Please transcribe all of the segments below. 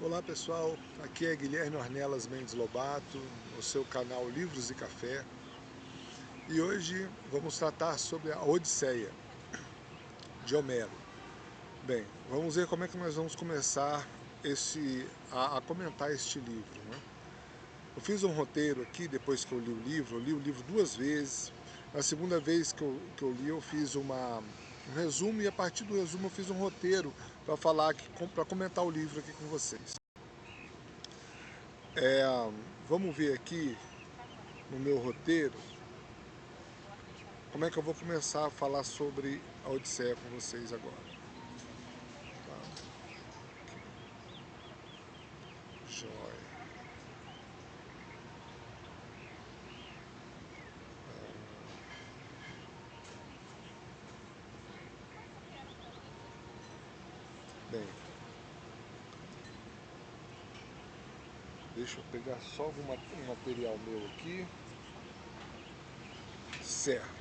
Olá pessoal, aqui é Guilherme Ornelas Mendes Lobato, no seu canal Livros e Café, e hoje vamos tratar sobre a Odisseia, de Homero. Bem, vamos ver como é que nós vamos começar a comentar este livro, né? Eu fiz um roteiro aqui, depois que eu li o livro duas vezes. Na segunda vez que eu li, eu fiz um resumo, e a partir do resumo eu fiz um roteiro para comentar o livro aqui com vocês. Vamos ver aqui no meu roteiro como é que eu vou começar a falar sobre a Odisseia com vocês agora. Tá? Joia. Bem, deixa eu pegar só um material meu aqui. Certo.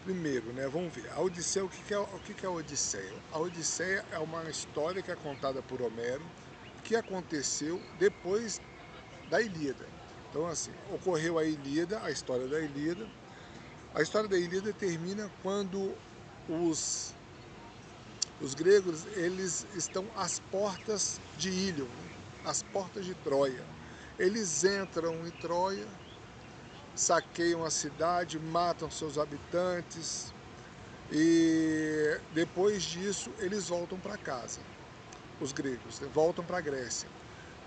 Primeiro, né, vamos ver. A Odisseia, o que é a Odisseia? A Odisseia é uma história que é contada por Homero, que aconteceu depois da Ilíada. Então, assim, ocorreu a Ilíada, a história da Ilíada. A história da Ilíada termina quando os gregos, eles estão às portas de Ílion, às portas de Troia. Eles entram em Troia, saqueiam a cidade, matam seus habitantes e depois disso eles voltam para casa. Os gregos voltam para a Grécia.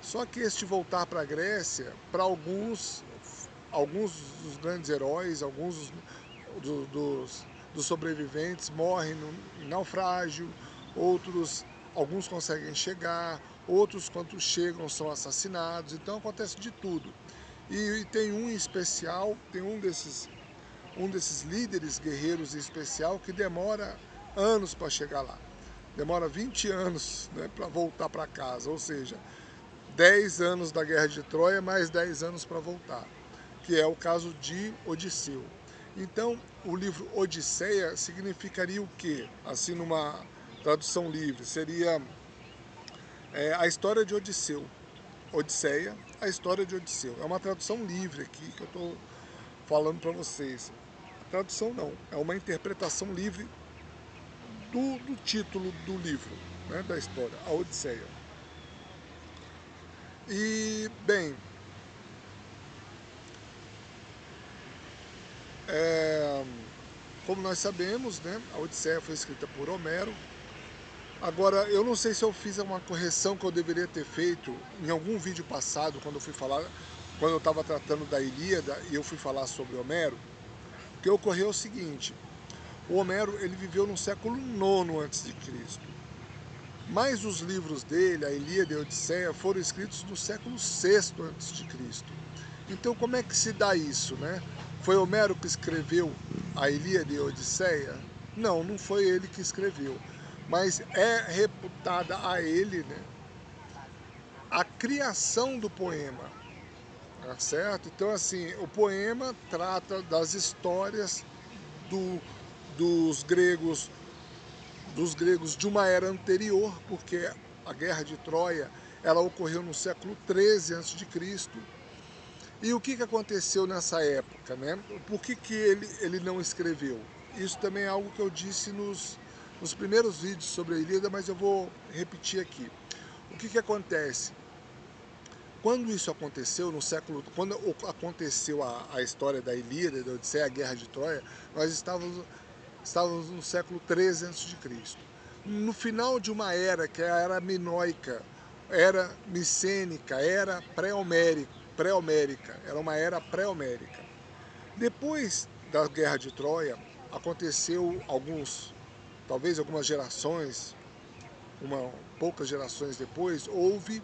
Só que este voltar para a Grécia, para alguns dos grandes heróis, alguns dos sobreviventes morrem em naufrágio, alguns conseguem chegar, outros quando chegam são assassinados, então acontece de tudo. E tem um em especial, tem um desses líderes guerreiros em especial que demora anos para chegar lá. Demora 20 anos, né, para voltar para casa, ou seja, 10 anos da Guerra de Troia, mais 10 anos para voltar, que é o caso de Odisseu. Então, o livro Odisseia significaria o quê? Assim, numa tradução livre, seria a história de Odisseu. Odisseia, a história de Odisseu. É uma tradução livre aqui que eu estou falando para vocês. Tradução não, é uma interpretação livre do título do livro, né, da história, a Odisseia. E, bem, como nós sabemos, né, a Odisseia foi escrita por Homero. Agora, eu não sei se eu fiz uma correção que eu deveria ter feito em algum vídeo passado, quando eu estava tratando da Ilíada e eu fui falar sobre Homero. O que ocorreu é o seguinte: o Homero, ele viveu no século IX a.C., mas os livros dele, a Ilíada e a Odisseia, foram escritos no século VI a.C. Então, como é que se dá isso, né? Foi Homero que escreveu a Ilíada e a Odisseia? Não, não foi ele que escreveu, mas é reputada a ele, né, a criação do poema, tá certo? Então, assim, o poema trata das histórias dos gregos de uma era anterior, porque a Guerra de Troia ela ocorreu no século XIII a.C. E o que aconteceu nessa época, né? Por que ele não escreveu? Isso também é algo que eu disse nos primeiros vídeos sobre a Ilíada, mas eu vou repetir aqui. O que acontece? Quando isso aconteceu, quando aconteceu a história da Ilíada e da Odisseia, a Guerra de Troia, nós estávamos no século XIII a.C. No final de uma era, que é a era minoica, era micênica, era pré-homérica, era uma era pré-homérica. Depois da Guerra de Troia, aconteceu talvez algumas gerações, poucas gerações depois, houve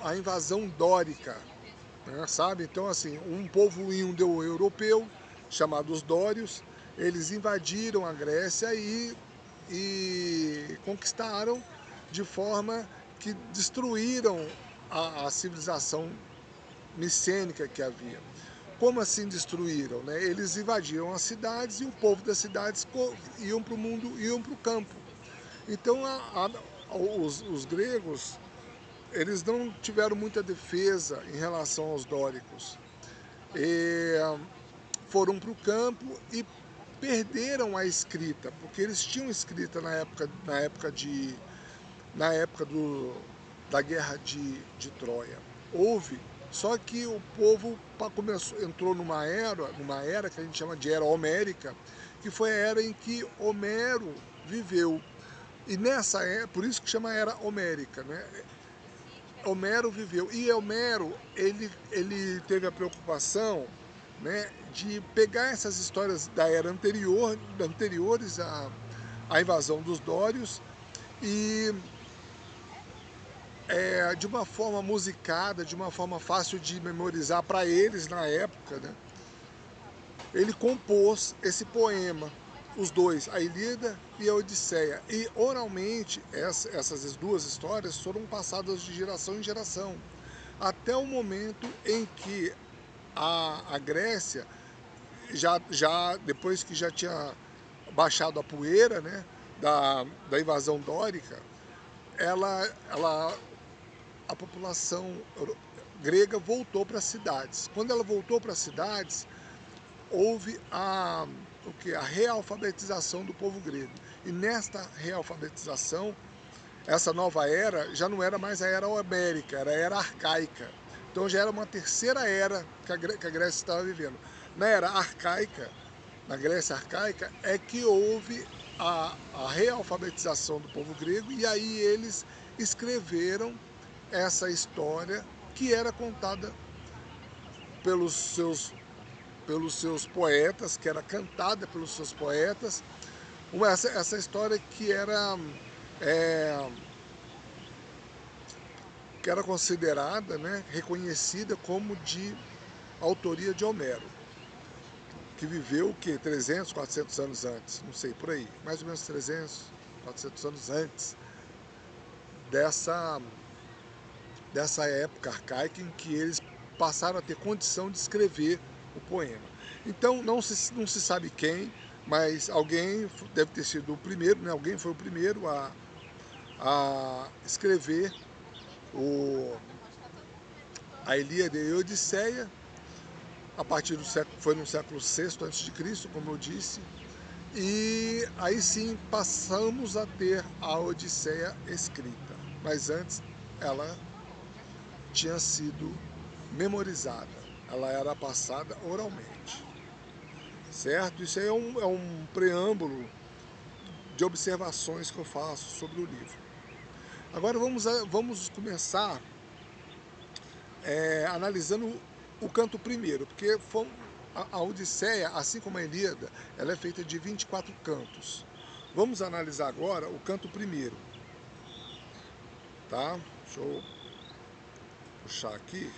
a invasão dórica, né, sabe? Então, assim, um povo indo-europeu, chamado os dórios, eles invadiram a Grécia e conquistaram de forma que destruíram a civilização micênica que havia. Como assim destruíram, né? Eles invadiram as cidades e o povo das cidades iam para o mundo, iam para o campo. Então os gregos, eles não tiveram muita defesa em relação aos dóricos. E foram para o campo e perderam a escrita, porque eles tinham escrita na época da guerra de Troia. Houve, só que o povo entrou numa era que a gente chama de era homérica, que foi a era em que Homero viveu. E nessa era, por isso que chama era homérica, né? Homero viveu, e Homero, ele teve a preocupação, né, de pegar essas histórias da era anteriores à invasão dos dórios, e de uma forma musicada, de uma forma fácil de memorizar para eles na época, né, ele compôs esse poema, os dois, a Ilíada e a Odisseia. E oralmente essas duas histórias foram passadas de geração em geração, até o momento em que a Grécia, já depois que já tinha baixado a poeira, né, da invasão dórica, a população grega voltou para as cidades. Quando ela voltou para as cidades, houve a realfabetização do povo grego. E nesta realfabetização, essa nova era já não era mais a era homérica, era a era arcaica. Então já era uma terceira era que a Grécia estava vivendo. Na era arcaica, na Grécia arcaica, é que houve a realfabetização do povo grego, e aí eles escreveram essa história que era contada pelos seus poetas, que era cantada pelos seus poetas, essa história que era considerada, né, reconhecida como de autoria de Homero, que viveu o quê? 300, 400 anos antes, não sei, por aí, mais ou menos 300, 400 anos antes dessa época arcaica em que eles passaram a ter condição de escrever o poema. Então não se sabe quem, mas alguém deve ter sido o primeiro, né? Alguém foi o primeiro a escrever a Ilíada e a Odisseia, a partir do século, foi no século VI a.C., como eu disse, e aí sim passamos a ter a Odisseia escrita, mas antes ela tinha sido memorizada, ela era passada oralmente, certo? Isso aí é um preâmbulo de observações que eu faço sobre o livro. Agora vamos começar analisando o canto primeiro, porque a Odisseia, assim como a Ilíada, ela é feita de 24 cantos. Vamos analisar agora o canto primeiro, tá? Deixa eu puxar aqui.